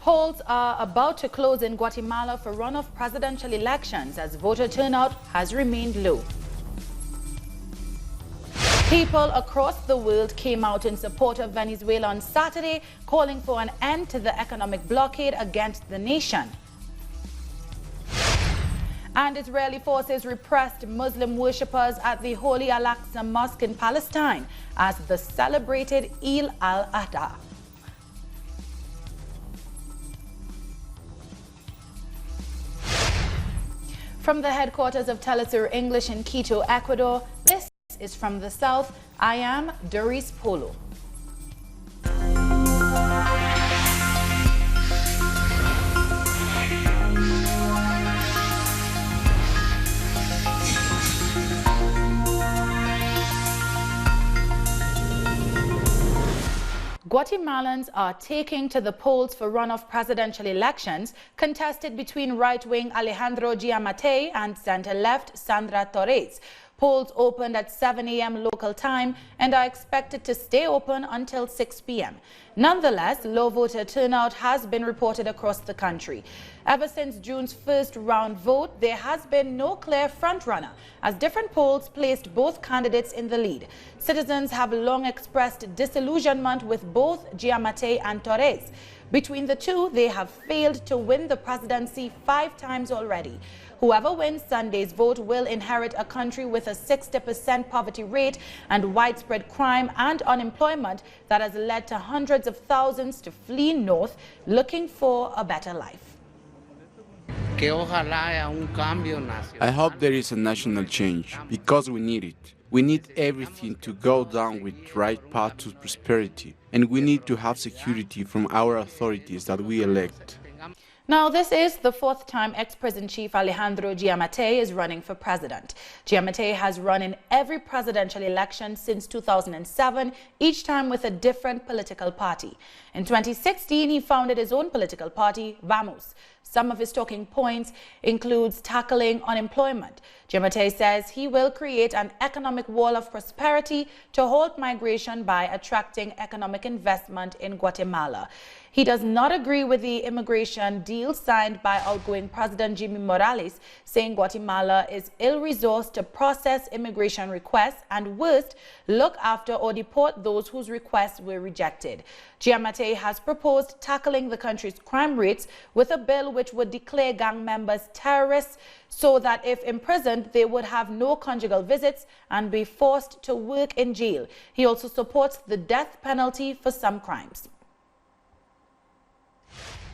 Polls are about to close in Guatemala for runoff presidential elections as voter turnout has remained low. People across the world came out in support of Venezuela on Saturday, calling for an end to the economic blockade against the nation. And Israeli forces repressed Muslim worshippers at the holy Al-Aqsa Mosque in Palestine as the celebrated al-Adha. From the headquarters of Telesur English in Quito, Ecuador, this is From the South. I am Doris Polo. Guatemalans are taking to the polls for runoff presidential elections contested between right-wing Alejandro Giammattei and center-left Sandra Torres. Polls opened at 7 a.m. local time and are expected to stay open until 6 p.m. Nonetheless, low voter turnout has been reported across the country. Ever since June's first round vote, there has been no clear frontrunner, as different polls placed both candidates in the lead. Citizens have long expressed disillusionment with both Giammattei and Torres. Between the two, they have failed to win the presidency 5 times already. Whoever wins Sunday's vote will inherit a country with a 60% poverty rate and widespread crime and unemployment that has led to hundreds of thousands to flee north looking for a better life. I hope there is a national change, because we need it. We need everything to go down with the right path to prosperity, and we need to have security from our authorities that we elect. Now, this is the 4th time ex-prison chief Alejandro Giammattei is running for president. Giammattei has run in every presidential election since 2007, each time with a different political party. In 2016, he founded his own political party, Vamos. Some of his talking points includes tackling unemployment. Giammattei says he will create an economic wall of prosperity to halt migration by attracting economic investment in Guatemala. He does not agree with the immigration deal signed by outgoing President Jimmy Morales, saying Guatemala is ill-resourced to process immigration requests and, worst, look after or deport those whose requests were rejected. Giammattei has proposed tackling the country's crime rates with a bill which would declare gang members terrorists so that if imprisoned, they would have no conjugal visits and be forced to work in jail. He also supports the death penalty for some crimes.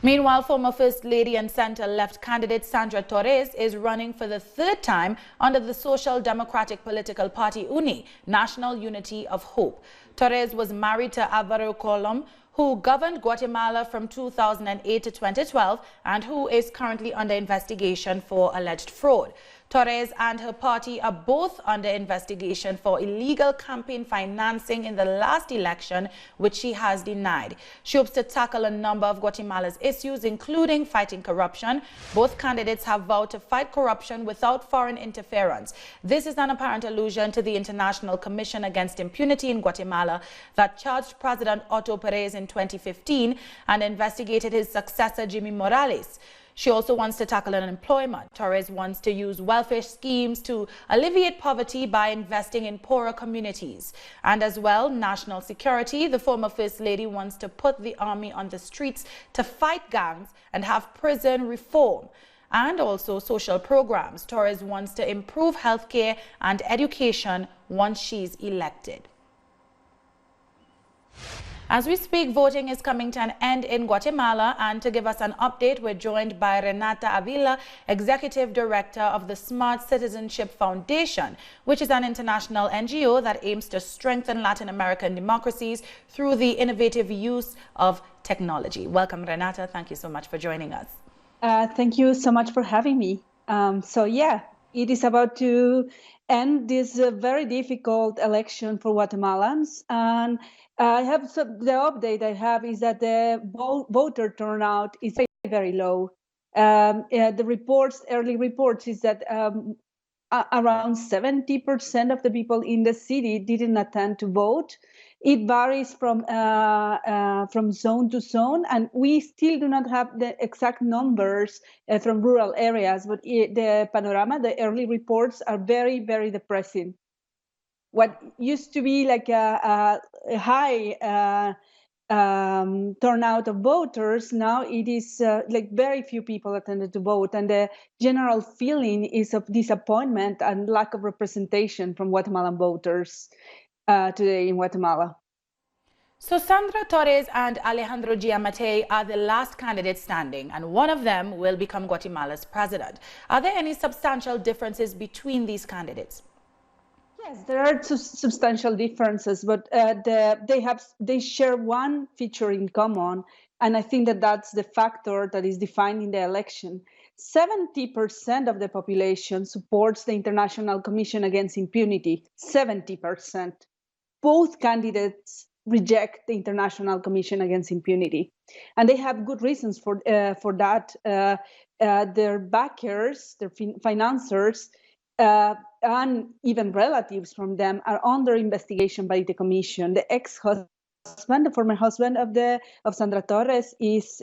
Meanwhile, former First Lady and center-left candidate Sandra Torres is running for the 3rd time under the Social Democratic Political Party UNI, National Unity of Hope. Torres was married to Álvaro Colom, who governed Guatemala from 2008 to 2012 and who is currently under investigation for alleged fraud. Torres and her party are both under investigation for illegal campaign financing in the last election, which she has denied. She hopes to tackle a number of Guatemala's issues, including fighting corruption. Both candidates have vowed to fight corruption without foreign interference. This is an apparent allusion to the International Commission Against Impunity in Guatemala that charged President Otto Perez in 2015 and investigated his successor, Jimmy Morales. She also wants to tackle unemployment. Torres wants to use welfare schemes to alleviate poverty by investing in poorer communities. And as well, national security. The former First Lady wants to put the army on the streets to fight gangs and have prison reform. And also social programs. Torres wants to improve healthcare and education once she's elected. As we speak, voting is coming to an end in Guatemala, and to give us an update, we're joined by Renata Avila, Executive Director of the Smart Citizenship Foundation, which is an international NGO that aims to strengthen Latin American democracies through the innovative use of technology. Welcome, Renata. Thank you so much for joining us. Thank you so much for having me. It is about to end this very difficult election for Guatemalans, and the update I have is that the voter turnout is very, very low. The early reports is that around 70% of the people in the city didn't attend to vote. It varies from zone to zone, and we still do not have the exact numbers from rural areas, but the panorama, the early reports are very, very depressing. What used to be like a high turnout of voters, now it is like very few people attended to vote, and the general feeling is of disappointment and lack of representation from Guatemalan voters today in Guatemala. So Sandra Torres and Alejandro Giammattei are the last candidates standing, and one of them will become Guatemala's president. Are there any substantial differences between these candidates? Yes, there are substantial differences, but they share one feature in common, and I think that that's the factor that is defining the election. 70% of the population supports the International Commission Against Impunity. 70%. Both candidates reject the International Commission Against Impunity, and they have good reasons for that. Their backers, their financiers, and even relatives from them are under investigation by the commission. The ex-husband, the former husband of Sandra Torres, is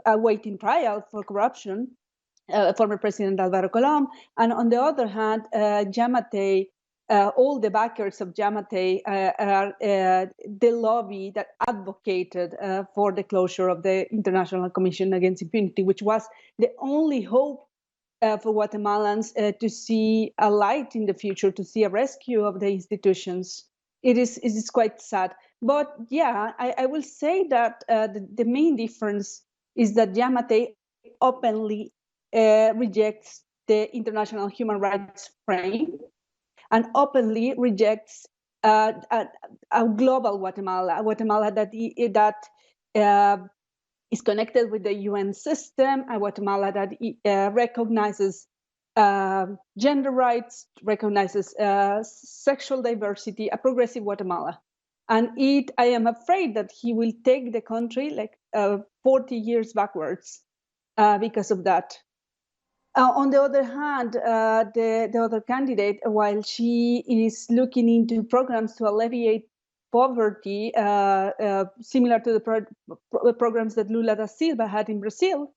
awaiting trial for corruption. Former President Alvaro Colom, and on the other hand, Giammattei, all the backers of Giammattei are the lobby that advocated for the closure of the International Commission Against Impunity, which was the only hope for Guatemalans to see a light in the future, to see a rescue of the institutions. It is quite sad. But yeah, I will say that the main difference is that Giammattei openly rejects the international human rights frame and openly rejects a global Guatemala, a Guatemala that is connected with the UN system, a Guatemala that recognizes gender rights, recognizes sexual diversity, a progressive Guatemala. And I am afraid that he will take the country like 40 years backwards because of that. On the other hand, the other candidate, while she is looking into programs to alleviate poverty, similar to the programs that Lula da Silva had in Brazil,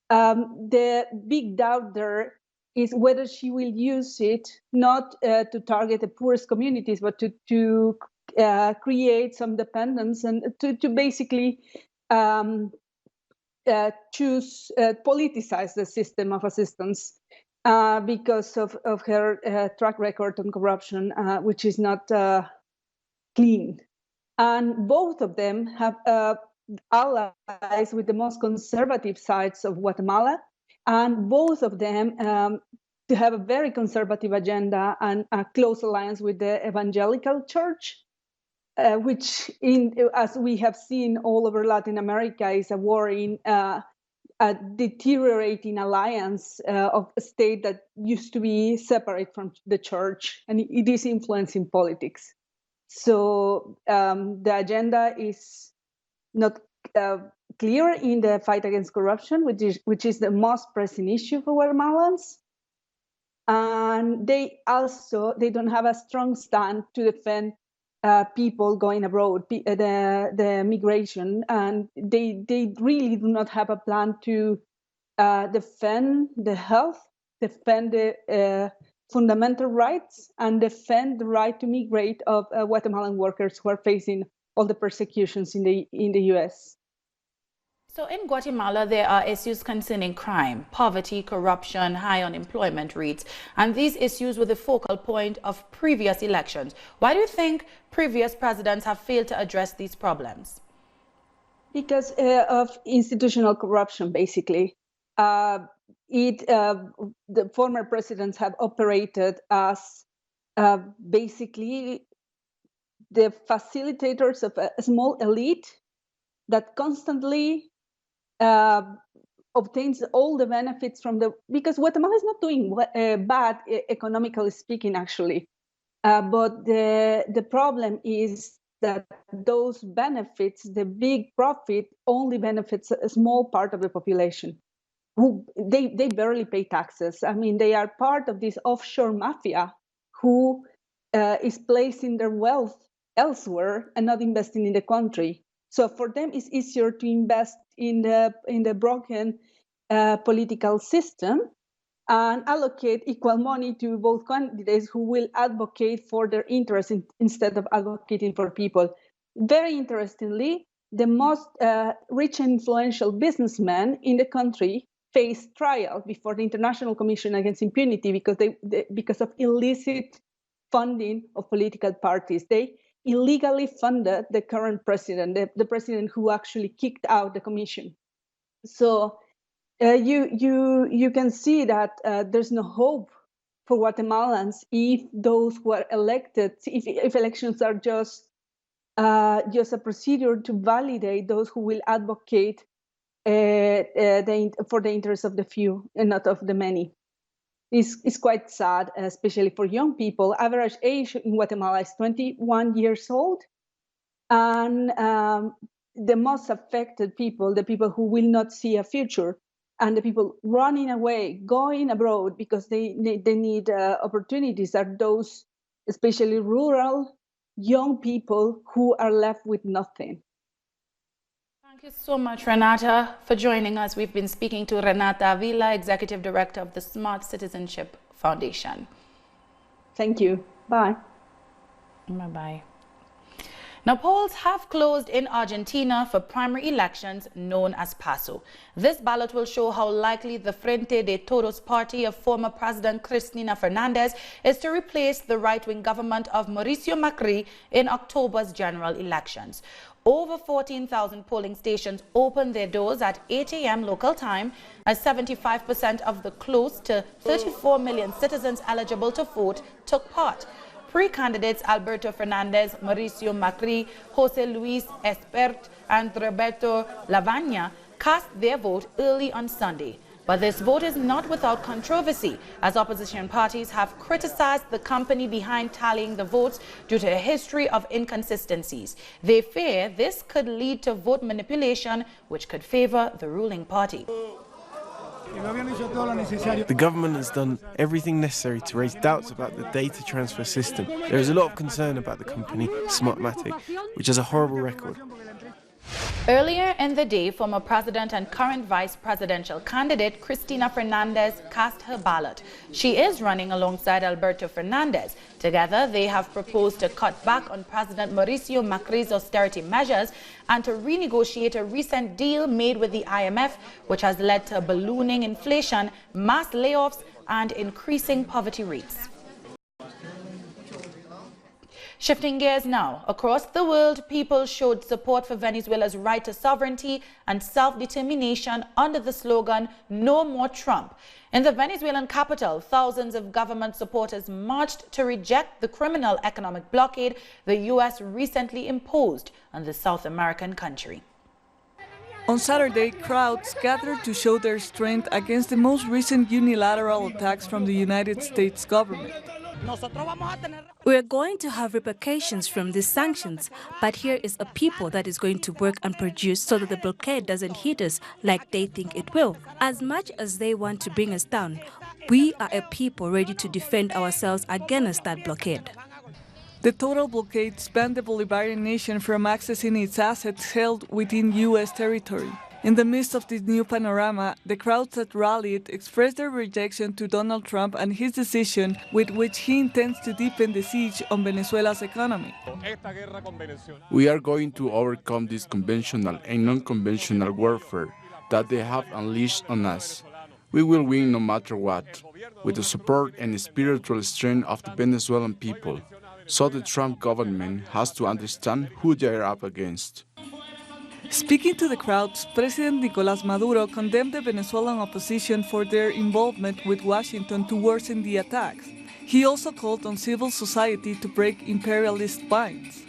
the big doubt there is whether she will use it not to target the poorest communities, but to create some dependence and to basically politicize the system of assistance because of her track record on corruption, which is not clean. And both of them have allies with the most conservative sides of Guatemala, and both of them to have a very conservative agenda and a close alliance with the evangelical church, which, as we have seen all over Latin America, is a worrying, a deteriorating alliance of a state that used to be separate from the church, and it is influencing politics. So the agenda is not clear in the fight against corruption, which is the most pressing issue for Guatemalans. And they don't have a strong stand to defend people going abroad, the migration, and they really do not have a plan to defend the health, defend the fundamental rights, and defend the right to migrate of Guatemalan workers who are facing all the persecutions in the US. So in Guatemala, there are issues concerning crime, poverty, corruption, high unemployment rates, and these issues were the focal point of previous elections. Why do you think previous presidents have failed to address these problems? Because of institutional corruption, basically. The former presidents have operated as basically the facilitators of a small elite that constantly obtains all the benefits from because Guatemala is not doing bad economically speaking, actually. But the problem is that those benefits, the big profit, only benefits a small part of the population. Who they barely pay taxes. I mean, they are part of this offshore mafia who is placing their wealth elsewhere and not investing in the country. So for them, it's easier to invest in the broken political system and allocate equal money to both candidates who will advocate for their interests instead of advocating for people. Very interestingly, the most rich and influential businessmen in the country face trial before the International Commission Against Impunity because of illicit funding of political parties. They illegally funded the current president, the president who actually kicked out the commission. So you can see that there's no hope for Guatemalans if those who are elected, if elections are just a procedure to validate those who will advocate for the interests of the few and not of the many. It's quite sad, especially for young people. Average age in Guatemala is 21 years old. And the most affected people, the people who will not see a future, and the people running away, going abroad because they need opportunities, are those especially rural young people who are left with nothing. Thank you so much, Renata, for joining us. We've been speaking to Renata Avila, Executive Director of the Smart Citizenship Foundation. Thank you. Bye. Bye-bye. Now, polls have closed in Argentina for primary elections known as PASO. This ballot will show how likely the Frente de Todos party of former President Cristina Fernandez is to replace the right-wing government of Mauricio Macri in October's general elections. Over 14,000 polling stations opened their doors at 8 a.m. local time, as 75% of the close to 34 million citizens eligible to vote took part. Pre-candidates Alberto Fernandez, Mauricio Macri, Jose Luis Espert, and Roberto Lavagna cast their vote early on Sunday. But this vote is not without controversy, as opposition parties have criticized the company behind tallying the votes due to a history of inconsistencies. They fear this could lead to vote manipulation, which could favor the ruling party. The government has done everything necessary to raise doubts about the data transfer system. There is a lot of concern about the company, Smartmatic, which has a horrible record. Earlier in the day, former president and current vice presidential candidate Cristina Fernandez cast her ballot. She is running alongside Alberto Fernandez. Together, they have proposed to cut back on President Mauricio Macri's austerity measures and to renegotiate a recent deal made with the IMF, which has led to ballooning inflation, mass layoffs, and increasing poverty rates. Shifting gears now, across the world, people showed support for Venezuela's right to sovereignty and self-determination under the slogan, "No More Trump." In the Venezuelan capital, thousands of government supporters marched to reject the criminal economic blockade the U.S. recently imposed on the South American country. On Saturday, crowds gathered to show their strength against the most recent unilateral attacks from the United States government. We are going to have repercussions from these sanctions, but here is a people that is going to work and produce so that the blockade doesn't hit us like they think it will. As much as they want to bring us down, we are a people ready to defend ourselves against that blockade. The total blockade banned the Bolivarian nation from accessing its assets held within U.S. territory. In the midst of this new panorama, the crowds that rallied expressed their rejection to Donald Trump and his decision with which he intends to deepen the siege on Venezuela's economy. We are going to overcome this conventional and non-conventional warfare that they have unleashed on us. We will win no matter what, with the support and spiritual strength of the Venezuelan people. So the Trump government has to understand who they are up against. Speaking to the crowds, President Nicolás Maduro condemned the Venezuelan opposition for their involvement with Washington to worsen the attacks. He also called on civil society to break imperialist binds.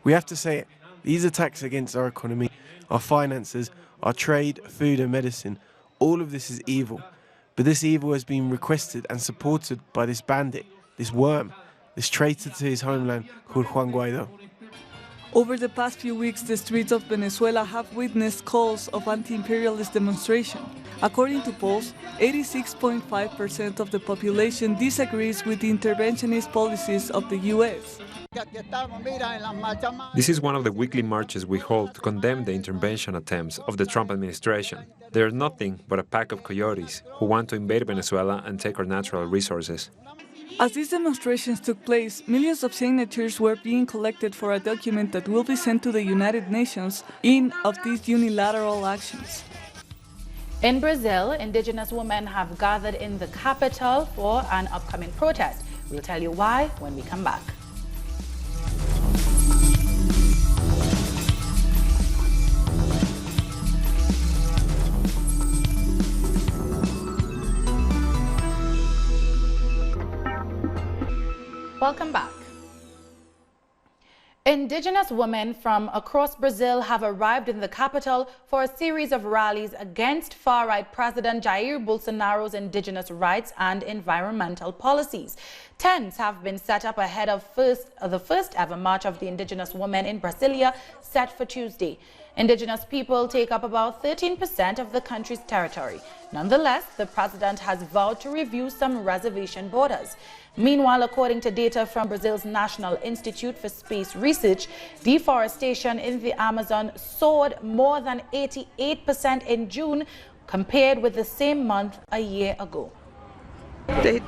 We have to say it. These attacks against our economy, our finances, our trade, food and medicine, all of this is evil. But this evil has been requested and supported by this bandit, this worm, this traitor to his homeland called Juan Guaidó. Over the past few weeks, the streets of Venezuela have witnessed calls of anti-imperialist demonstration. According to polls, 86.5% of the population disagrees with the interventionist policies of the U.S. This is one of the weekly marches we hold to condemn the intervention attempts of the Trump administration. They are nothing but a pack of coyotes who want to invade Venezuela and take our natural resources. As these demonstrations took place, millions of signatures were being collected for a document that will be sent to the United Nations of these unilateral actions. In Brazil, indigenous women have gathered in the capital for an upcoming protest. We'll tell you why when we come back. Welcome back. Indigenous women from across Brazil have arrived in the capital for a series of rallies against far-right President Jair Bolsonaro's indigenous rights and environmental policies. Tents have been set up ahead of the first ever March of the Indigenous Women in Brasilia, set for Tuesday. Indigenous people take up about 13% of the country's territory. Nonetheless, the president has vowed to review some reservation borders. Meanwhile, according to data from Brazil's National Institute for Space Research, deforestation in the Amazon soared more than 88% in June compared with the same month a year ago. The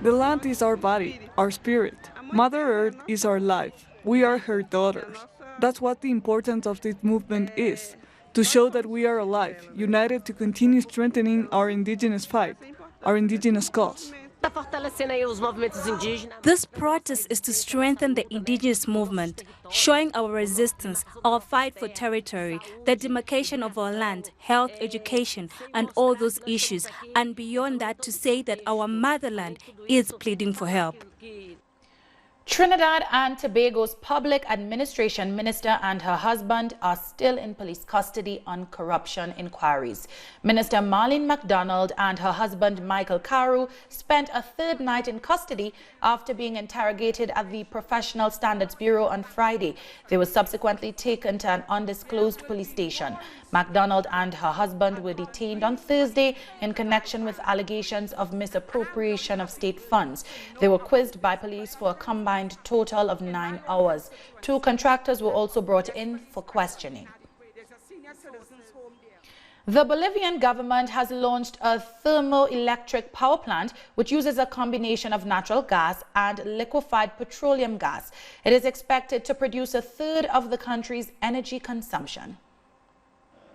land is our body, our spirit. Mother Earth is our life. We are her daughters. That's what the importance of this movement is, to show that we are alive, united to continue strengthening our indigenous fight, our indigenous cause. This protest is to strengthen the indigenous movement, showing our resistance, our fight for territory, the demarcation of our land, health, education, and all those issues, and beyond that to say that our motherland is pleading for help. Trinidad and Tobago's public administration minister and her husband are still in police custody on corruption inquiries. Minister Marlene MacDonald and her husband Michael Carew spent a third night in custody after being interrogated at the Professional Standards Bureau on Friday. They were subsequently taken to an undisclosed police station. MacDonald and her husband were detained on Thursday in connection with allegations of misappropriation of state funds. They were quizzed by police for a combined total of 9 hours. 2 contractors were also brought in for questioning. The Bolivian government has launched a thermoelectric power plant which uses a combination of natural gas and liquefied petroleum gas. It is expected to produce a third of the country's energy consumption.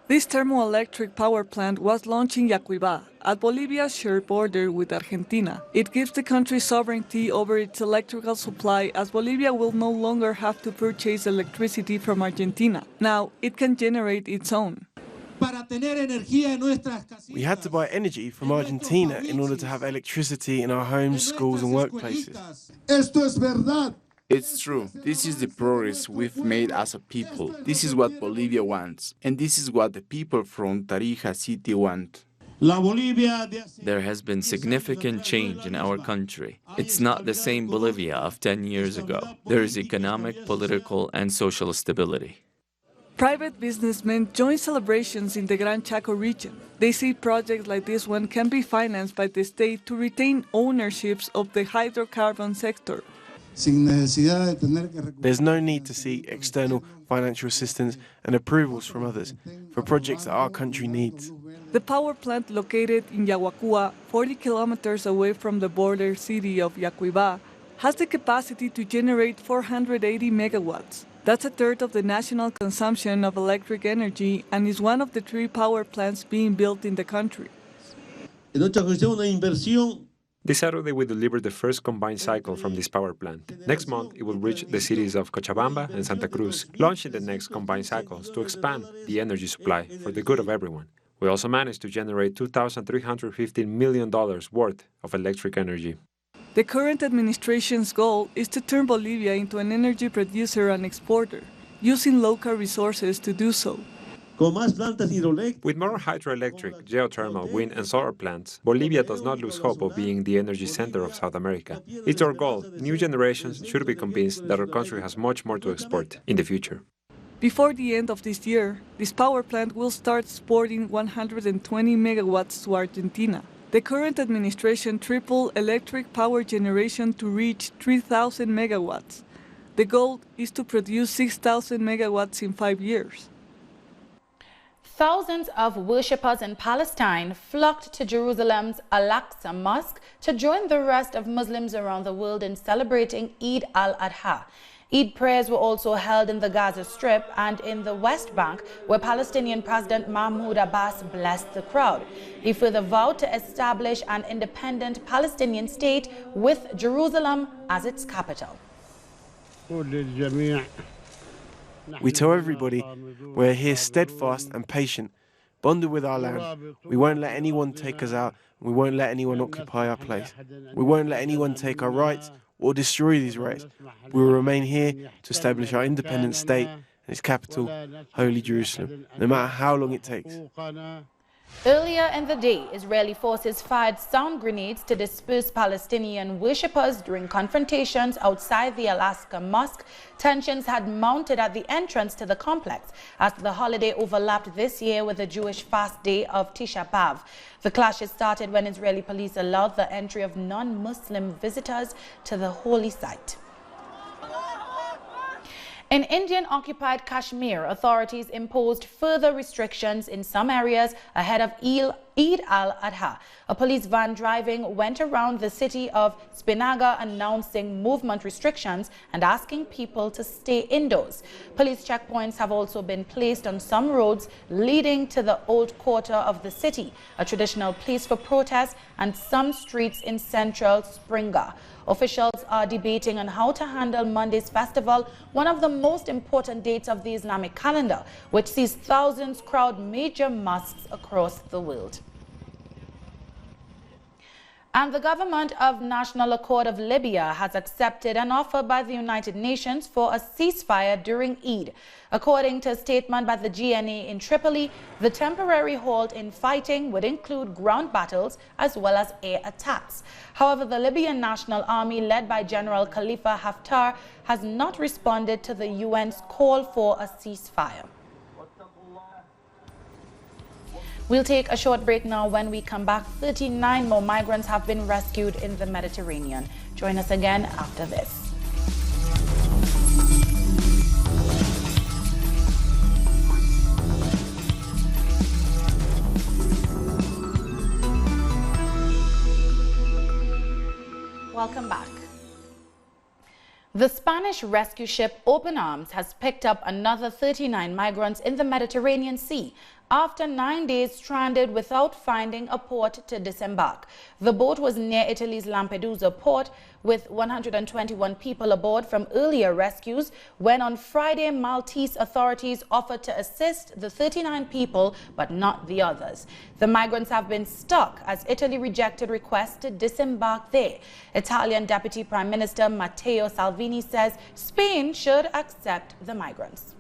This thermoelectric power plant was launched in Yacuibá, at Bolivia's shared border with Argentina. It gives the country sovereignty over its electrical supply, as Bolivia will no longer have to purchase electricity from Argentina. Now, it can generate its own. We had to buy energy from Argentina in order to have electricity in our homes, schools, and workplaces. It's true. This is the progress we've made as a people. This is what Bolivia wants, and this is what the people from Tarija City want. There has been significant change in our country. It's not the same Bolivia of 10 years ago. There is economic, political, and social stability. Private businessmen join celebrations in the Gran Chaco region. They say projects like this one can be financed by the state to retain ownerships of the hydrocarbon sector. There's no need to seek external financial assistance and approvals from others for projects that our country needs. The power plant, located in Yaguacua, 40 kilometers away from the border city of Yacuibá, has the capacity to generate 480 megawatts. That's a third of the national consumption of electric energy and is one of the 3 power plants being built in the country. This Saturday, we delivered the first combined cycle from this power plant. Next month, it will reach the cities of Cochabamba and Santa Cruz, launching the next combined cycles to expand the energy supply for the good of everyone. We also managed to generate $2,315 million worth of electric energy. The current administration's goal is to turn Bolivia into an energy producer and exporter, using local resources to do so. With more hydroelectric, geothermal, wind and solar plants, Bolivia does not lose hope of being the energy center of South America. It's our goal. New generations should be convinced that our country has much more to export in the future. Before the end of this year, this power plant will start exporting 120 megawatts to Argentina. The current administration tripled electric power generation to reach 3,000 megawatts. The goal is to produce 6,000 megawatts in 5 years. Thousands of worshippers in Palestine flocked to Jerusalem's Al-Aqsa Mosque to join the rest of Muslims around the world in celebrating Eid al-Adha. Eid prayers were also held in the Gaza Strip and in the West Bank, where Palestinian President Mahmoud Abbas blessed the crowd. He further vowed to establish an independent Palestinian state with Jerusalem as its capital. We tell everybody we're here steadfast and patient, bonded with our land. We won't let anyone take us out. We won't let anyone occupy our place. We won't let anyone take our rights or destroy these rights. We will remain here to establish our independent state and its capital, Holy Jerusalem, no matter how long it takes. Earlier in the day, Israeli forces fired sound grenades to disperse Palestinian worshippers during confrontations outside the Al-Aqsa Mosque. Tensions had mounted at the entrance to the complex as the holiday overlapped this year with the Jewish fast day of Tisha B'Av. The clashes started when Israeli police allowed the entry of non-Muslim visitors to the holy site. In Indian-occupied Kashmir, authorities imposed further restrictions in some areas ahead of Eid al-Adha. A police van driving went around the city of Srinagar announcing movement restrictions and asking people to stay indoors. Police checkpoints have also been placed on some roads leading to the old quarter of the city, a traditional place for protest, and some streets in central Srinagar. Officials are debating on how to handle Monday's festival, one of the most important dates of the Islamic calendar, which sees thousands crowd major mosques across the world. And the government of National Accord of Libya has accepted an offer by the United Nations for a ceasefire during Eid. According to a statement by the GNA in Tripoli, the temporary halt in fighting would include ground battles as well as air attacks. However, the Libyan National Army, led by General Khalifa Haftar, has not responded to the UN's call for a ceasefire. We'll take a short break now. When we come back, 39 more migrants have been rescued in the Mediterranean. Join us again after this. Welcome back. The Spanish rescue ship Open Arms has picked up another 39 migrants in the Mediterranean Sea after 9 days stranded without finding a port to disembark. The boat was near Italy's Lampedusa port with 121 people aboard from earlier rescues when on Friday Maltese authorities offered to assist the 39 people but not the others. The migrants have been stuck as Italy rejected requests to disembark there. Italian Deputy Prime Minister Matteo Salvini says Spain should accept the migrants.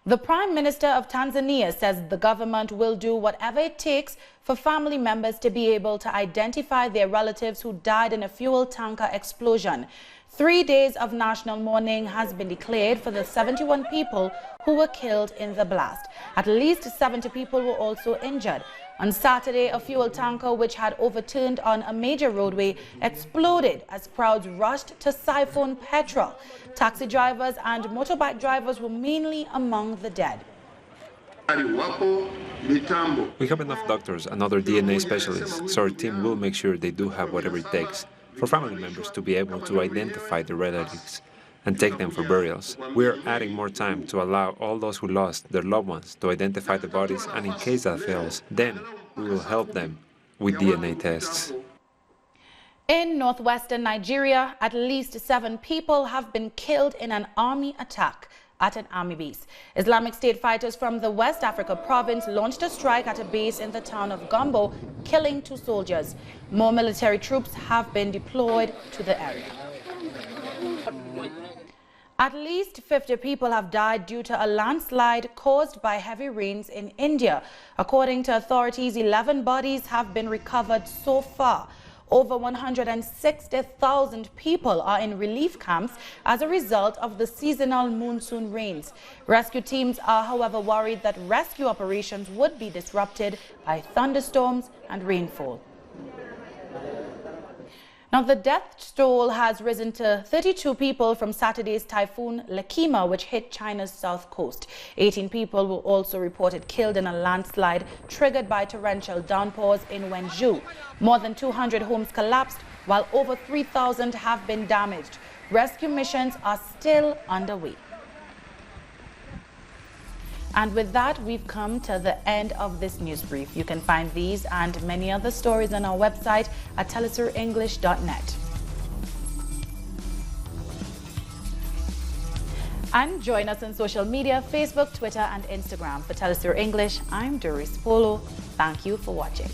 The Prime Minister of Tanzania says the government will do whatever it takes for family members to be able to identify their relatives who died in a fuel tanker explosion. 3 days of national mourning has been declared for the 71 people who were killed in the blast. At least 70 people were also injured. On Saturday, a fuel tanker which had overturned on a major roadway exploded as crowds rushed to siphon petrol. Taxi drivers and motorbike drivers were mainly among the dead. We have enough doctors and other DNA specialists, so our team will make sure they do have whatever it takes for family members to be able to identify their relatives and take them for burials. We are adding more time to allow all those who lost their loved ones to identify the bodies, and in case that fails, then we will help them with DNA tests. In northwestern Nigeria, at least 7 people have been killed in an army attack at an army base. Islamic State fighters from the West Africa province launched a strike at a base in the town of Gombo, killing 2 soldiers. More military troops have been deployed to the area. At least 50 people have died due to a landslide caused by heavy rains in India. According to authorities, 11 bodies have been recovered so far. Over 160,000 people are in relief camps as a result of the seasonal monsoon rains. Rescue teams are, however, worried that rescue operations would be disrupted by thunderstorms and rainfall. Now, the death toll has risen to 32 people from Saturday's typhoon Lakima, which hit China's south coast. 18 people were also reported killed in a landslide triggered by torrential downpours in Wenzhou. More than 200 homes collapsed, while over 3,000 have been damaged. Rescue missions are still underway. And with that, we've come to the end of this news brief. You can find these and many other stories on our website at telesurenglish.net. And join us on social media, Facebook, Twitter, and Instagram. For Telesur English, I'm Doris Polo. Thank you for watching.